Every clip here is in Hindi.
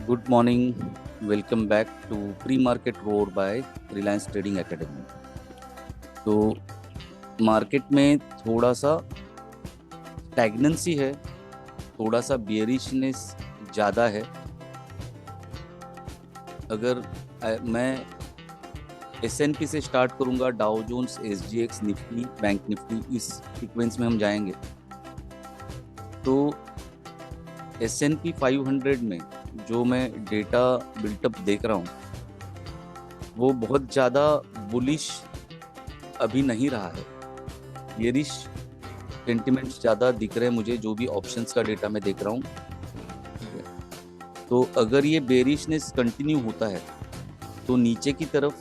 Good morning. Welcome back to pre market road by Reliance trading academy. तो मार्केट में थोड़ा सा स्टैग्नेंसी है, थोड़ा सा बियरिशनेस ज़्यादा है। अगर मैं एसएनपी से स्टार्ट करूंगा, Dow Jones, SGX, Nifty, bank Nifty, इस सीक्वेंस में हम जाएंगे। तो एसएनपी 500 में जो मैं डेटा बिल्टअप देख रहा हूँ वो बहुत ज़्यादा बुलिश अभी नहीं रहा है। बियरिश सेंटिमेंट्स ज़्यादा दिख रहे हैं मुझे, जो भी ऑप्शंस का डेटा मैं देख रहा हूँ। तो अगर ये बेरिशनेस कंटिन्यू होता है तो नीचे की तरफ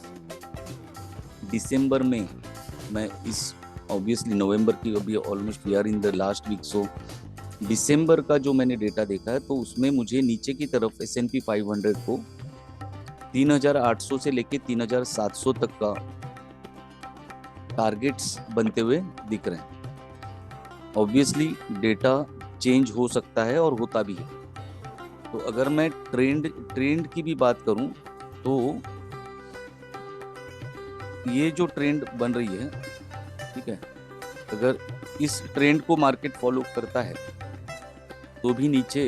दिसंबर में मैं इस ऑब्वियसली नवंबर की अभी almost we are in the last week, so दिसंबर का जो मैंने डेटा देखा है तो उसमें मुझे नीचे की तरफ एस&पी 500 को 3800 से लेके 3700 तक का टारगेट्स बनते हुए दिख रहे हैं। ऑब्वियसली डेटा चेंज हो सकता है और होता भी है। तो अगर मैं ट्रेंड की भी बात करूं तो ये जो ट्रेंड बन रही है, ठीक है, अगर इस ट्रेंड को मार्केट फॉलो करता है तो भी नीचे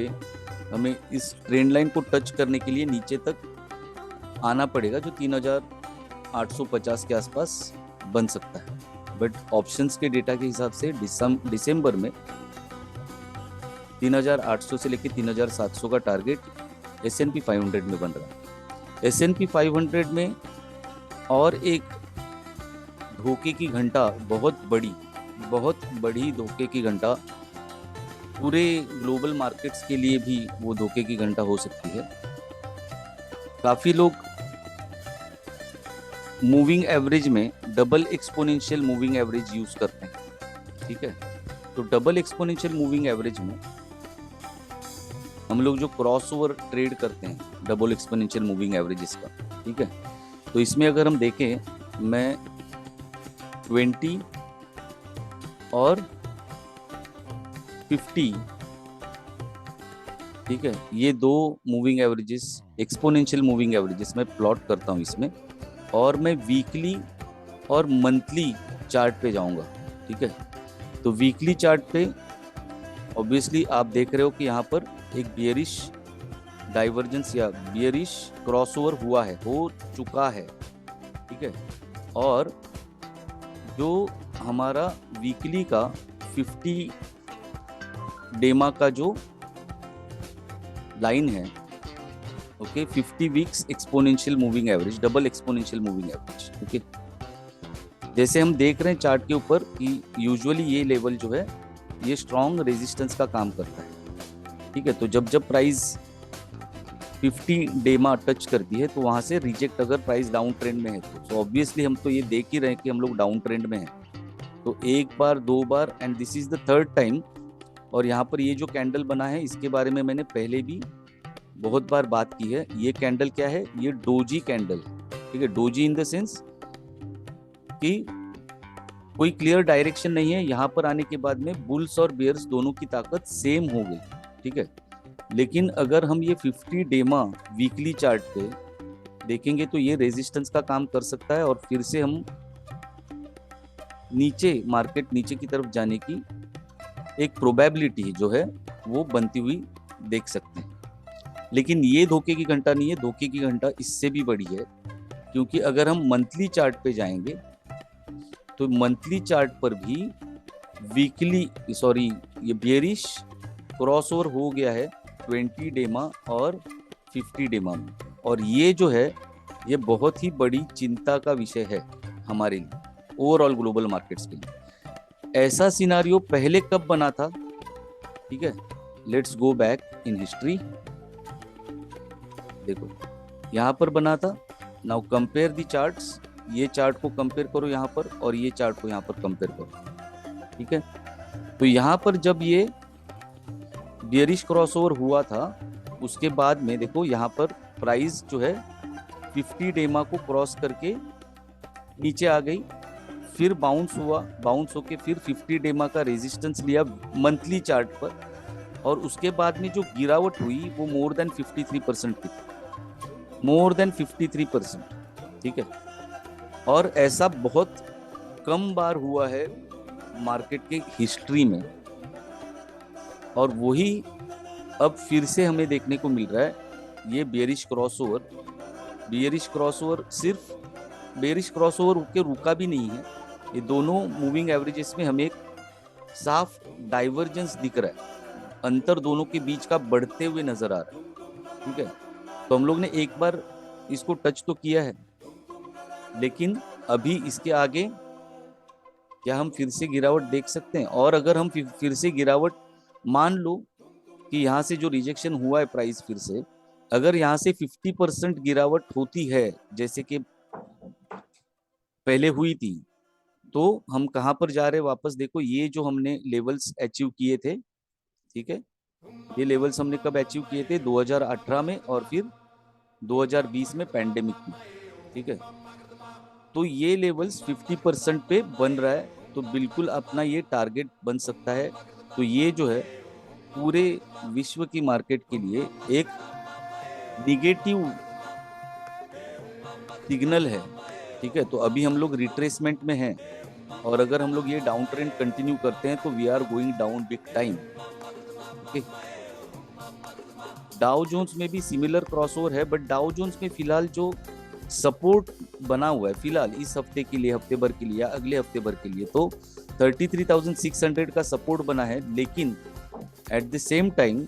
हमें इस ट्रेंड लाइन को टच करने के लिए नीचे तक आना पड़ेगा, जो 3850 के आसपास बन सकता है। बट ऑप्शंस के डेटा के हिसाब से दिसंबर में 3800 से लेकर 3700 का टारगेट एस&पी 500 में बन रहा है। एस&पी 500 में और एक धोखे की घंटा, बहुत बड़ी धोखे की घंटा, पूरे ग्लोबल मार्केट्स के लिए भी वो धोखे की घंटा हो सकती है। काफी लोग मूविंग एवरेज में double exponential moving average use करते हैं, ठीक है। तो डबल एक्सपोनेंशियल मूविंग एवरेज में हम लोग जो क्रॉसओवर ट्रेड करते हैं डबल एक्सपोनेंशियल मूविंग एवरेजेस का, ठीक है, तो इसमें अगर हम देखें, मैं 20 और 50, ठीक है, ये दो moving averages, exponential moving averages मैं प्लॉट करता हूँ इसमें, और मैं वीकली और मंथली चार्ट पे जाऊंगा, ठीक है। तो वीकली चार्ट पे ऑब्वियसली आप देख रहे हो कि यहाँ पर एक बियरिश डाइवर्जेंस या बियरिश क्रॉसओवर हो चुका है, ठीक है। और जो हमारा वीकली का 50 डेमा का जो लाइन है, okay, 50 weeks exponential moving average, double exponential moving average, okay. जैसे हम देख रहे हैं चार्ट के ऊपर कि यूजुअली ये लेवल जो है ये स्ट्रॉन्ग रेजिस्टेंस का काम करता है, ठीक है। तो जब प्राइस 50 डेमा टच करती है तो वहां से रिजेक्ट, अगर प्राइस डाउन ट्रेंड में है तो ऑब्वियसली हम तो ये देख ही रहे हैं कि हम लोग डाउन ट्रेंड में हैं। तो एक बार, दो बार, and this is the third time. और यहाँ पर ये जो कैंडल बना है इसके बारे में मैंने पहले भी बहुत बार बात की है। ये कैंडल क्या है? ये डोजी कैंडल, ठीक है। डोजी इन द सेंस कि कोई क्लियर डायरेक्शन नहीं है। यहाँ पर आने के बाद में बुल्स और बेयर्स दोनों की ताकत सेम हो गई, ठीक है। लेकिन अगर हम ये 50 डेमा वीकली चार्ट पे देखेंगे तो ये रेजिस्टेंस का काम कर सकता है और फिर से हम मार्केट नीचे की तरफ जाने की एक प्रोबेबिलिटी जो है वो बनती हुई देख सकते हैं। लेकिन ये धोखे की घंटा नहीं है, धोखे की घंटा इससे भी बड़ी है, क्योंकि अगर हम मंथली चार्ट पे जाएंगे तो मंथली चार्ट पर भी ये बियरिश क्रॉसओवर हो गया है 20 डेमा और 50 डेमा में। और ये जो है ये बहुत ही बड़ी चिंता का विषय है हमारे लिए, ओवरऑल ग्लोबल मार्केट्स के लिए। ऐसा सिनारियो पहले कब बना था? ठीक है, let's go back in history. देखो यहाँ पर बना था। Now compare the charts. ये चार्ट को कंपेयर करो यहाँ पर और ये चार्ट को यहाँ पर कंपेयर करो, ठीक है। तो यहाँ पर जब ये बियरिश क्रॉसओवर हुआ था उसके बाद में देखो यहाँ पर प्राइस जो है 50 डेमा को क्रॉस करके नीचे आ गई, फिर बाउंस हुआ, बाउंस होके फिर 50 डेमा का रेजिस्टेंस लिया मंथली चार्ट पर, और उसके बाद में जो गिरावट हुई वो मोर देन 53% की, मोर देन 53%। ठीक है, और ऐसा बहुत कम बार हुआ है मार्केट के हिस्ट्री में, और वही अब फिर से हमें देखने को मिल रहा है। ये बेयरिश क्रॉसओवर, बेयरिश क्रॉसओवर सिर्फ बेयरिश क्रॉसओवर के रुका भी नहीं है, ये दोनों मूविंग एवरेजेस में हमें एक साफ डाइवर्जेंस दिख रहा है, अंतर दोनों के बीच का बढ़ते हुए नजर आ रहा है। ठीक है, तो हम लोग ने एक बार इसको टच तो किया है, लेकिन अभी इसके आगे क्या हम फिर से गिरावट देख सकते हैं? और अगर हम फिर से गिरावट, मान लो कि यहाँ से जो रिजेक्शन हुआ है प्राइस, फिर से अगर यहाँ से 50% गिरावट होती है जैसे कि पहले हुई थी, तो हम कहाँ पर जा रहे हैं वापस? देखो, ये जो हमने लेवल्स अचीव किए थे, ठीक है, ये लेवल्स हमने कब अचीव किए थे? 2018 में और फिर 2020 में पैंडेमिक में। ठीक है, तो ये लेवल्स 50% पे बन रहा है, तो बिल्कुल अपना ये टारगेट बन सकता है। तो ये जो है पूरे विश्व की मार्केट के लिए एक निगेटिव सिग्नल है। ठीक है, तो अभी हम लोग रिट्रेसमेंट में हैं, और अगर हम लोग ये डाउन ट्रेंड कंटिन्यू करते हैं तो we are going down big time. Okay, Dow Jones में भी सिमिलर क्रॉसओवर है, बट डाउ जोन्स में फिलहाल जो सपोर्ट बना हुआ है फिलहाल इस हफ्ते के लिए, हफ्ते भर के लिए या अगले हफ्ते भर के लिए, तो 33,600 का सपोर्ट बना है, लेकिन एट द सेम टाइम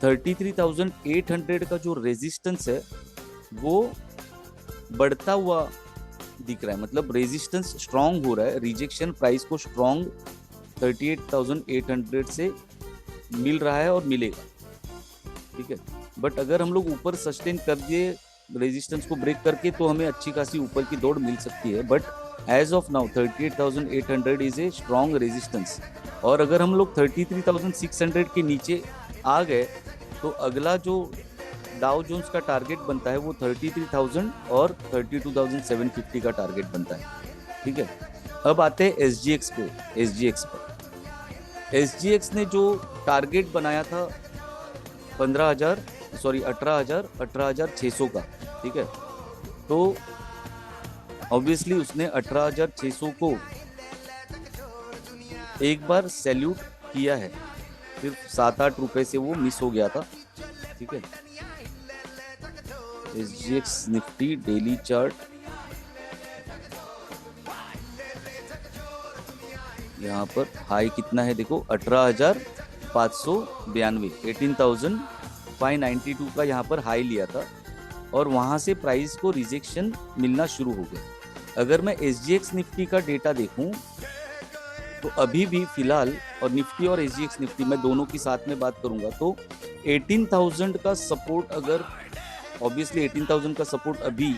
33,800 का जो रेजिस्टेंस है वो बढ़ता हुआ दिख रहा है, मतलब रेजिस्टेंस स्ट्रांग हो रहा है, रिजेक्शन प्राइस को स्ट्रांग 38,800 से मिल रहा है और मिलेगा। ठीक है, बट अगर हम लोग ऊपर सस्टेन कर दिए रेजिस्टेंस को ब्रेक करके, तो हमें अच्छी खासी ऊपर की दौड़ मिल सकती है, but as of now 38,800 is a strong resistance, और अगर हम लोग 33,600 के नीचे आ गए तो अगला जो डाउ जोन्स का टारगेट बनता है वो 33,000 और 32,750 का टारगेट बनता है। ठीक है, अब आते हैं एसजीएक्स पे। एसजीएक्स पर एसजीएक्स ने जो टारगेट बनाया था 18,600 का, ठीक है, तो ऑब्वियसली उसने 18,600 को एक बार सैल्यूट किया है, सिर्फ 7-8 रुपए से वो मिस हो गया था। ठीक है, एसजीएक्स निफ्टी डेली चार्ट, यहाँ पर हाई कितना है देखो, 18,592, 18,592 का यहाँ पर हाई लिया था, और वहां से प्राइस को रिजेक्शन मिलना शुरू हो गया। अगर मैं एसजीएक्स निफ्टी का डेटा देखूं तो अभी भी फिलहाल, और निफ्टी और एसजीएक्स निफ्टी मैं दोनों की साथ में बात करूंगा, तो 18,000 का सपोर्ट, अगर ऑब्वियसली 18,000 का सपोर्ट अभी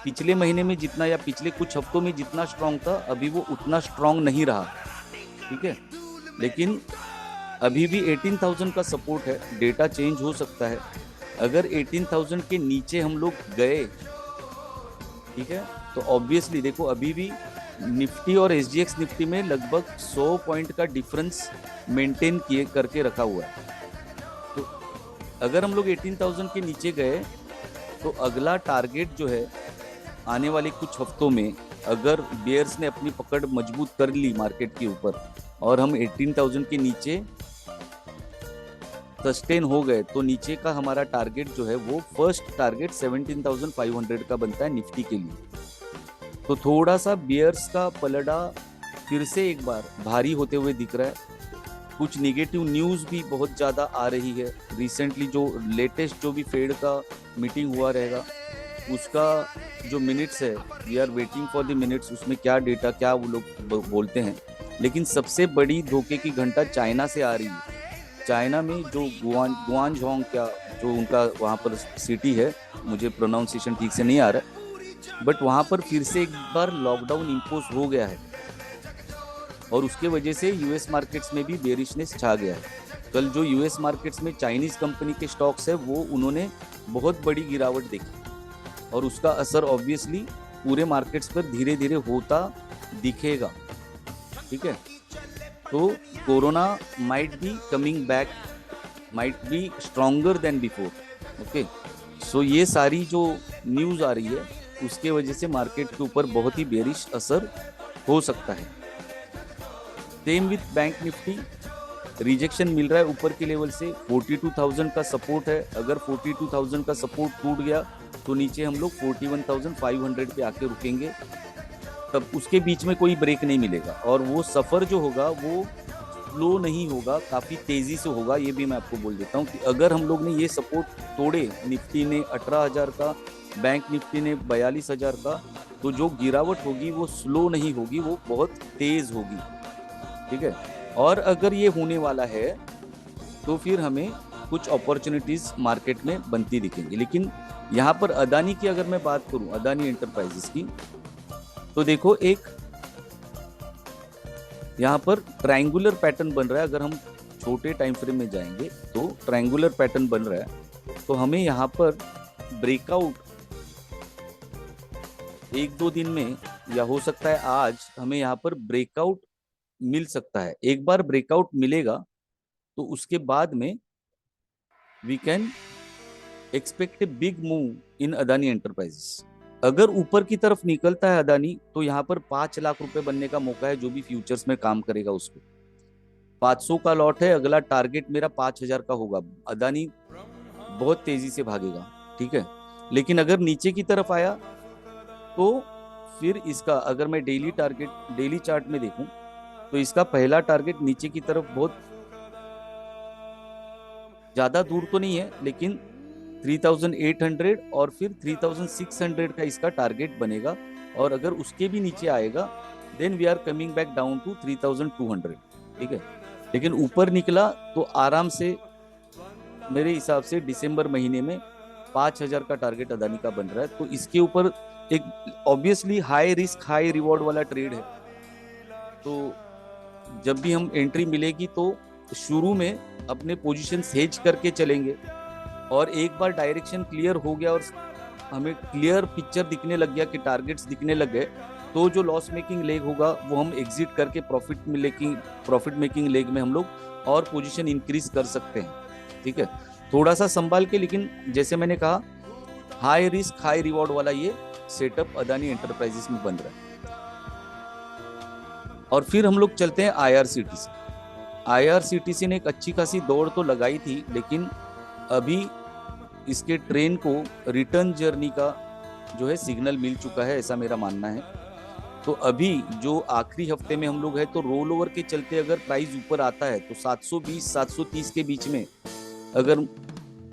पिछले महीने में जितना या पिछले कुछ हफ्तों में जितना स्ट्रांग था, अभी वो उतना स्ट्रांग नहीं रहा। ठीक है, लेकिन अभी भी 18,000 का सपोर्ट है, डेटा चेंज हो सकता है। अगर 18,000 के नीचे हम लोग गए, ठीक है, तो ऑब्वियसली देखो अभी भी निफ्टी और एसजीएक्स निफ्टी में लगभग 100 पॉइंट का डिफरेंस मेंटेन किए करके रखा हुआ है। तो अगर हम लोग 18,000 के नीचे गए तो अगला टारगेट जो है आने वाले कुछ हफ्तों में, अगर बेयर्स ने अपनी पकड़ मजबूत कर ली मार्केट के ऊपर और हम 18,000 के नीचे सस्टेन हो गए, तो नीचे का हमारा टारगेट जो है वो फर्स्ट टारगेट 17,500 का बनता है निफ्टी के लिए। तो थोड़ा सा बियर्स का पलड़ा फिर से एक बार भारी होते हुए दिख रहा है। कुछ निगेटिव न्यूज़ भी बहुत ज़्यादा आ रही है। रिसेंटली जो लेटेस्ट जो भी फेड का मीटिंग हुआ रहेगा उसका जो मिनट्स है, we are waiting for the minutes, उसमें क्या डेटा क्या वो लोग बोलते हैं। लेकिन सबसे बड़ी धोखे की घंटा चाइना से आ रही है। चाइना में जो गुआंगझोंग क्या जो उनका वहाँ पर सिटी है, मुझे प्रोनाउंसिएशन ठीक से नहीं आ रहा, बट वहाँ पर फिर से एक बार लॉकडाउन इम्पोज हो गया है और उसके वजह से यूएस मार्केट्स में भी बेरिशनेस छा गया है। कल जो यूएस मार्केट्स में चाइनीज कंपनी के स्टॉक्स है वो उन्होंने बहुत बड़ी गिरावट देखी और उसका असर ऑब्वियसली पूरे मार्केट्स पर धीरे धीरे होता दिखेगा। ठीक है, तो corona might be coming back, might be stronger than before. Okay, so ये सारी जो न्यूज़ आ रही है उसके वजह से मार्केट के ऊपर बहुत ही बेरिश असर हो सकता है। Same with bank Nifty, rejection मिल रहा है ऊपर के लेवल से, 42,000 का सपोर्ट है। अगर 42,000 का सपोर्ट टूट गया तो नीचे हम लोग 41,500 पे आके रुकेंगे, तब उसके बीच में कोई ब्रेक नहीं मिलेगा। और वो सफ़र जो होगा वो स्लो नहीं होगा, काफ़ी तेज़ी से होगा। ये भी मैं आपको बोल देता हूँ कि अगर हम लोग ने ये सपोर्ट तोड़े, निफ्टी ने 18,000 का, बैंक निफ्टी ने 42,000 का, तो जो गिरावट होगी वो स्लो नहीं होगी, वो बहुत तेज़ होगी। ठीक है, और अगर ये होने वाला है तो फिर हमें कुछ अपॉर्चुनिटीज मार्केट में बनती दिखेंगी। लेकिन यहाँ पर अदानी की अगर मैं बात करूं, अदानी एंटरप्राइजेस की, तो देखो एक यहाँ पर ट्रायंगुलर पैटर्न बन रहा है। अगर हम छोटे टाइम फ्रेम में जाएंगे तो ट्रायंगुलर पैटर्न बन रहा है, तो हमें यहाँ पर ब्रेकआउट 1-2 दिन में, या हो सकता है आज, हमें यहाँ पर ब्रेकआउट मिल सकता है। एक बार ब्रेकआउट मिलेगा तो उसके बाद में we can expect a big move in Adani enterprises. अगर ऊपर की तरफ निकलता है अदानी, तो यहाँ पर 5 लाख रुपए बनने का मौका है। जो भी फ्यूचर्स में काम करेगा उसको 500 का लॉट है, अगला टारगेट मेरा 5,000 का होगा। अदानी बहुत तेजी से भागेगा, ठीक है। लेकिन अगर नीचे की तरफ आया तो फिर इसका, अगर मैं डेली टारगेट, डेली चार्ट में देखूं, तो इसका पहला टारगेट नीचे की तरफ बहुत ज्यादा दूर तो नहीं है, लेकिन 3,800 और फिर 3,600 का इसका टारगेट बनेगा। और अगर उसके भी नीचे आएगा then we are coming back down to 3,200, ठीक है। लेकिन ऊपर निकला तो आराम से मेरे हिसाब से दिसंबर महीने में 5,000 का टारगेट अदानी का बन रहा है। तो इसके ऊपर एक obviously high risk high reward वाला ट्रेड है। तो जब भी हम एंट्री मिलेगी तो शुरू में अपने पोजीशन हेज करके चलेंगे, और एक बार डायरेक्शन क्लियर हो गया और हमें क्लियर पिक्चर दिखने लग गया कि टारगेट्स दिखने लग गए, तो जो लॉस मेकिंग लेग होगा वो हम एग्जिट करके प्रॉफिट मेकिंग लेग में हम लोग और पोजीशन इंक्रीज कर सकते हैं, ठीक है। थोड़ा सा संभाल के, लेकिन जैसे मैंने कहा हाई रिस्क हाई रिवॉर्ड वाला ये सेटअप अदानी एंटरप्राइजेस में बन रहा है। और फिर हम लोग चलते हैं आईआरसीटीसी। आईआरसीटीसी ने एक अच्छी खासी दौड़ तो लगाई थी, लेकिन अभी इसके ट्रेन को रिटर्न जर्नी का जो है सिग्नल मिल चुका है, ऐसा मेरा मानना है। तो अभी जो आखिरी हफ्ते में हम लोग है, तो रोल ओवर के चलते अगर प्राइस ऊपर आता है तो 720 730 के बीच में अगर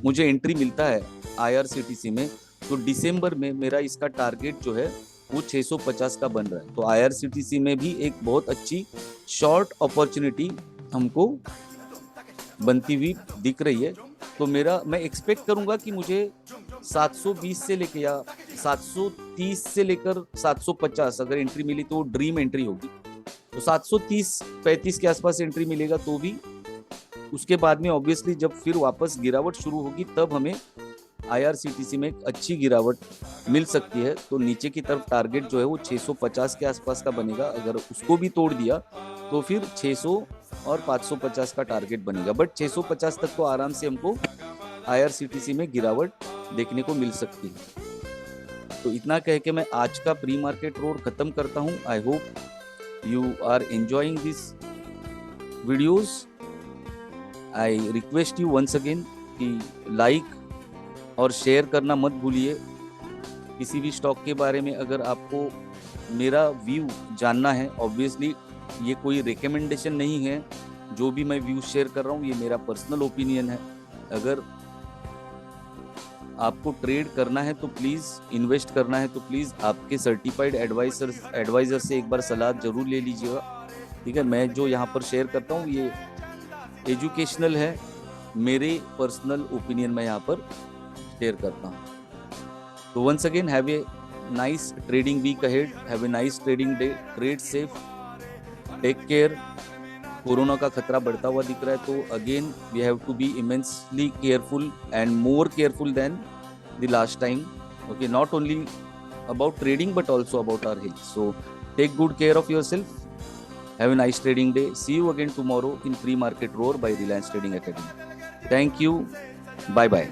मुझे एंट्री मिलता है आईआरसीटीसी में, तो दिसंबर में मेरा इसका टारगेट जो है वो 650 का बन रहा है। तो आईआरसीटीसी में भी एक बहुत अच्छी शॉर्ट अपॉर्चुनिटी हमको बनती हुई दिख रही है। तो मैं एक्सपेक्ट करूंगा कि मुझे 720 से लेकर या 730 से लेकर 750 अगर एंट्री मिली तो ड्रीम एंट्री होगी। तो 730-35 के आसपास एंट्री मिलेगा तो भी, उसके बाद में ऑब्वियसली जब फिर वापस गिरावट शुरू होगी तब हमें आईआरसीटीसी में एक अच्छी गिरावट मिल सकती है। तो नीचे की तरफ टारगेट जो है वो 650 के आसपास का बनेगा। अगर उसको भी तोड़ दिया तो फिर 600 और 550 का टारगेट बनेगा। बट 650 तक तो आराम से हमको आईआरसीटीसी में गिरावट देखने को मिल सकती है। तो इतना कह के मैं आज का प्री मार्केट रोड खत्म करता हूं। I hope you are enjoying this videos. I request you once again कि लाइक और शेयर करना मत भूलिए। किसी भी स्टॉक के बारे में अगर आपको मेरा व्यू जानना है, ऑब्वियसली ये कोई रिकमेंडेशन नहीं है, जो भी मैं व्यू शेयर कर रहा हूँ ये मेरा पर्सनल ओपिनियन है। अगर आपको ट्रेड करना है तो प्लीज़, इन्वेस्ट करना है तो प्लीज़ आपके सर्टिफाइड एडवाइजर से एक बार सलाह जरूर ले लीजिएगा, ठीक है। मैं जो यहाँ पर शेयर करता हूँ ये एजुकेशनल है, मेरे पर्सनल ओपिनियन मैं यहाँ पर शेयर करता हूँ। तो once again have a nice trading week ahead, have a nice trading day, trade safe, take care. Corona का खतरा बढ़ता हुआ दिख रहा है, तो again we have to be immensely careful and more careful than the last time, okay, not only about trading but also about our health. So take good care of yourself. Have a nice trading day. See you again tomorrow in Pre-Market Roar by Reliance Trading Academy. Thank you. Bye bye.